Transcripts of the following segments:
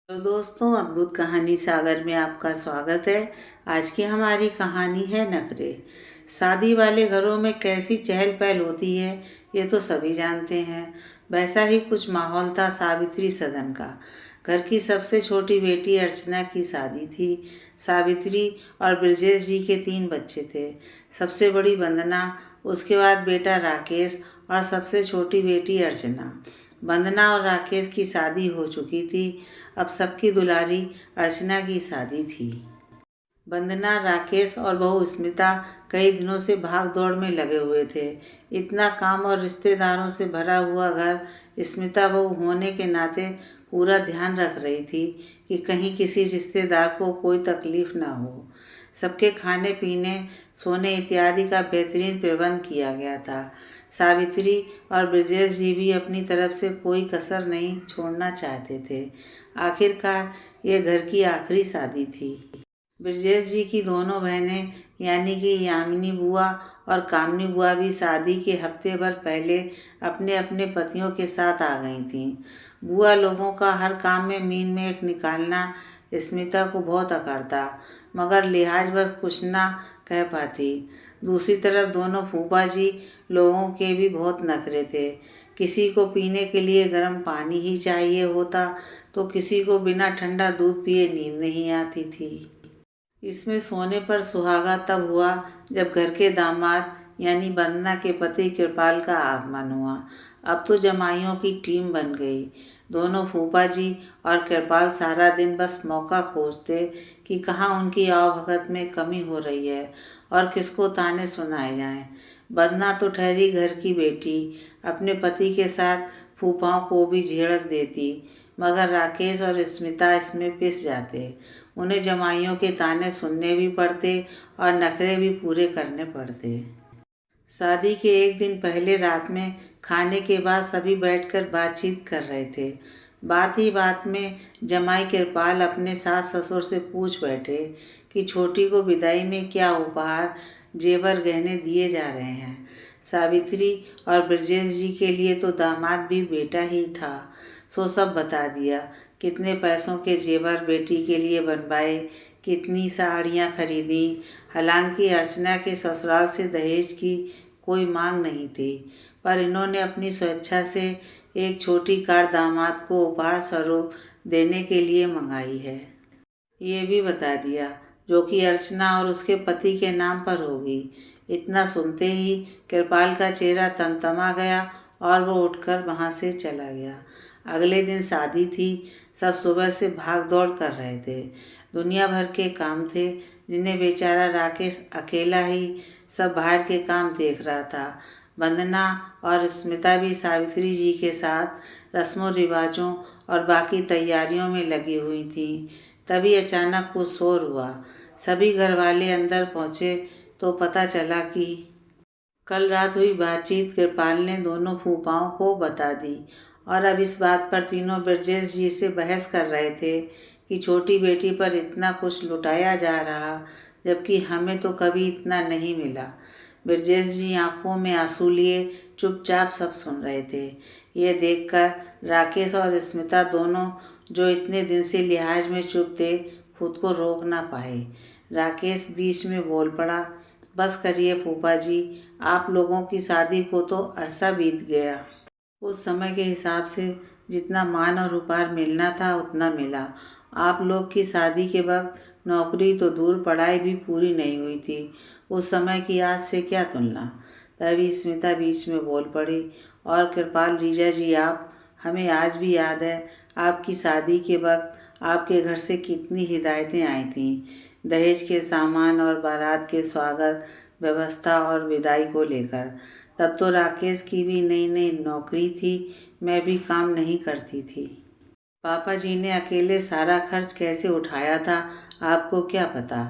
तो दोस्तों, अद्भुत कहानी सागर में आपका स्वागत है। आज की हमारी कहानी है नखरे। शादी वाले घरों में कैसी चहल पहल होती है ये तो सभी जानते हैं। वैसा ही कुछ माहौल था सावित्री सदन का। घर की सबसे छोटी बेटी अर्चना की शादी थी। सावित्री और ब्रजेश जी के 3 बच्चे थे। सबसे बड़ी वंदना, उसके बाद बेटा राकेश और सबसे छोटी बेटी अर्चना। वंदना और राकेश की शादी हो चुकी थी। अब सबकी दुलारी अर्चना की शादी थी। वंदना, राकेश और बहू स्मिता कई दिनों से भाग दौड़ में लगे हुए थे। इतना काम और रिश्तेदारों से भरा हुआ घर, स्मिता बहू होने के नाते पूरा ध्यान रख रही थी कि कहीं किसी रिश्तेदार को कोई तकलीफ ना हो। सबके खाने पीने, सोने इत्यादि का बेहतरीन प्रबंध किया गया था। सावित्री और ब्रजेश जी भी अपनी तरफ से कोई कसर नहीं छोड़ना चाहते थे। आखिरकार ये घर की आखिरी शादी थी। ब्रजेश जी की दोनों बहनें यानी कि यामिनी बुआ और कामनी बुआ भी शादी के हफ्ते भर पहले अपने अपने पतियों के साथ आ गई थीं। बुआ लोगों का हर काम में मीन में एक निकालना स्मिता को बहुत अकड़ता, मगर लिहाज बस कुछ ना कह पाती। दूसरी तरफ दोनों फूफा जी लोगों के भी बहुत नखरे थे। किसी को पीने के लिए गर्म पानी ही चाहिए होता तो किसी को बिना ठंडा दूध पिए नींद नहीं आती थी। इसमें सोने पर सुहागा तब हुआ जब घर के दामाद यानी वंदना के पति कृपाल का आगमन हुआ। अब तो जमाइयों की टीम बन गई। दोनों फूफा जी और कृपाल सारा दिन बस मौका खोजते कि कहाँ उनकी आवभगत में कमी हो रही है और किसको ताने सुनाए जाएं। वंदना तो ठहरी घर की बेटी, अपने पति के साथ फूफाओं को भी झिड़क देती, मगर राकेश और स्मिता इसमें पिस जाते। उन्हें जमाइयों के ताने सुनने भी पड़ते और नखरे भी पूरे करने पड़ते। शादी के एक दिन पहले रात में खाने के बाद सभी बैठकर बातचीत कर रहे थे। बात ही बात में जमाई कृपाल अपने सास ससुर से पूछ बैठे कि छोटी को विदाई में क्या उपहार, जेवर गहने दिए जा रहे हैं। सावित्री और ब्रजेश जी के लिए तो दामाद भी बेटा ही था, सो सब बता दिया। कितने पैसों के जेवर बेटी के लिए बनवाए, कितनी साड़ियाँ खरीदी। हालांकि अर्चना के ससुराल से दहेज की कोई मांग नहीं थी, पर इन्होंने अपनी स्वेच्छा से एक छोटी कार दामाद को उपहार स्वरूप देने के लिए मंगाई है। ये भी बता दिया, जो कि अर्चना और उसके पति के नाम पर होगी। इतना सुनते ही कृपाल का चेहरा तमतमा गया और वो उठकर वहाँ से चला गया। अगले दिन शादी थी। सब सुबह से भाग दौड़ कर रहे थे। दुनिया भर के काम थे जिन्हें बेचारा राकेश अकेला ही सब बाहर के काम देख रहा था। वंदना और स्मिता भी सावित्री जी के साथ रस्मों रिवाजों और बाकी तैयारियों में लगी हुई थी। तभी अचानक कुछ शोर हुआ। सभी घर वाले अंदर पहुंचे तो पता चला कि कल रात हुई बातचीत कृपाल ने दोनों फूफाओं को बता दी और अब इस बात पर तीनों ब्रजेश जी से बहस कर रहे थे कि छोटी बेटी पर इतना कुछ लुटाया जा रहा, जबकि हमें तो कभी इतना नहीं मिला। ब्रजेश जी आंखों में आंसू लिए चुपचाप सब सुन रहे थे। ये देखकर राकेश और स्मिता दोनों, जो इतने दिन से लिहाज में चुप थे, खुद को रोक ना पाए। राकेश बीच में बोल पड़ा, बस करिए फूफा जी, आप लोगों की शादी को तो अरसा बीत गया। उस समय के हिसाब से जितना मान और उपहार मिलना था उतना मिला। आप लोग की शादी के वक्त नौकरी तो दूर, पढ़ाई भी पूरी नहीं हुई थी। उस समय की आज से क्या तुलना। तभी स्मिता बीच में बोल पड़ी, और कृपाल जीजा जी, आप, हमें आज भी याद है आपकी शादी के वक्त आपके घर से कितनी हिदायतें आई थीं, दहेज के सामान और बारात के स्वागत, व्यवस्था और विदाई को लेकर। तब तो राकेश की भी नई नई नौकरी थी, मैं भी काम नहीं करती थी। पापा जी ने अकेले सारा खर्च कैसे उठाया था, आपको क्या पता।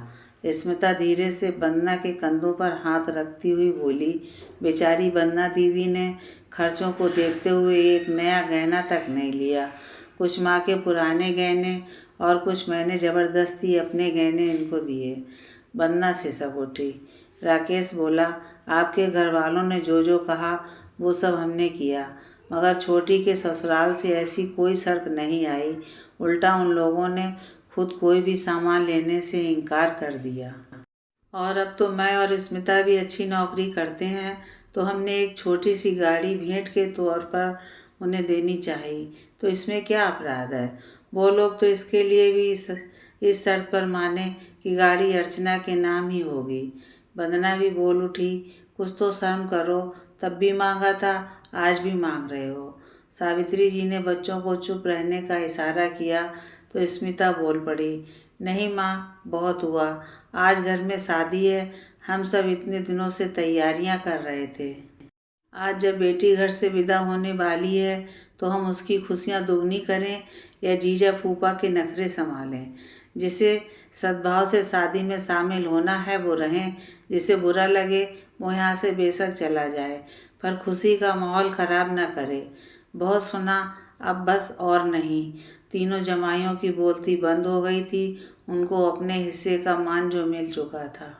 स्मिता धीरे से वंदना के कंधों पर हाथ रखती हुई बोली, बेचारी वंदना दीदी ने खर्चों को देखते हुए एक नया गहना तक नहीं लिया। कुछ माँ के पुराने गहने और कुछ मैंने ज़बरदस्ती अपने गहने इनको दिए। वंदना सिसक उठी। राकेश बोला, आपके घर वालों ने जो जो कहा वो सब हमने किया, मगर छोटी के ससुराल से ऐसी कोई शर्त नहीं आई। उल्टा उन लोगों ने खुद कोई भी सामान लेने से इनकार कर दिया। और अब तो मैं और स्मिता भी अच्छी नौकरी करते हैं, तो हमने एक छोटी सी गाड़ी भेंट के तौर पर उन्हें देनी चाहिए। तो इसमें क्या अपराध है? वो लोग तो इसके लिए भी इस शर्त पर माने कि गाड़ी अर्चना के नाम ही होगी। वंदना भी बोल उठी, कुछ तो शर्म करो, तब भी मांगा था, आज भी मांग रहे हो। सावित्री जी ने बच्चों को चुप रहने का इशारा किया तो स्मिता बोल पड़ी, नहीं माँ, बहुत हुआ, आज घर में शादी है, हम सब इतने दिनों से तैयारियां कर रहे थे। आज जब बेटी घर से विदा होने वाली है तो हम उसकी खुशियां दुगनी करें या जीजा फूफा के नखरे संभालें। जिसे सद्भाव से शादी में शामिल होना है वो रहें, जिसे बुरा लगे वो यहाँ से बेशक चला जाए, पर खुशी का माहौल ख़राब ना करे। बहुत सुना, अब बस और नहीं। तीनों जमाइयों की बोलती बंद हो गई थी। उनको अपने हिस्से का मान जो मिल चुका था।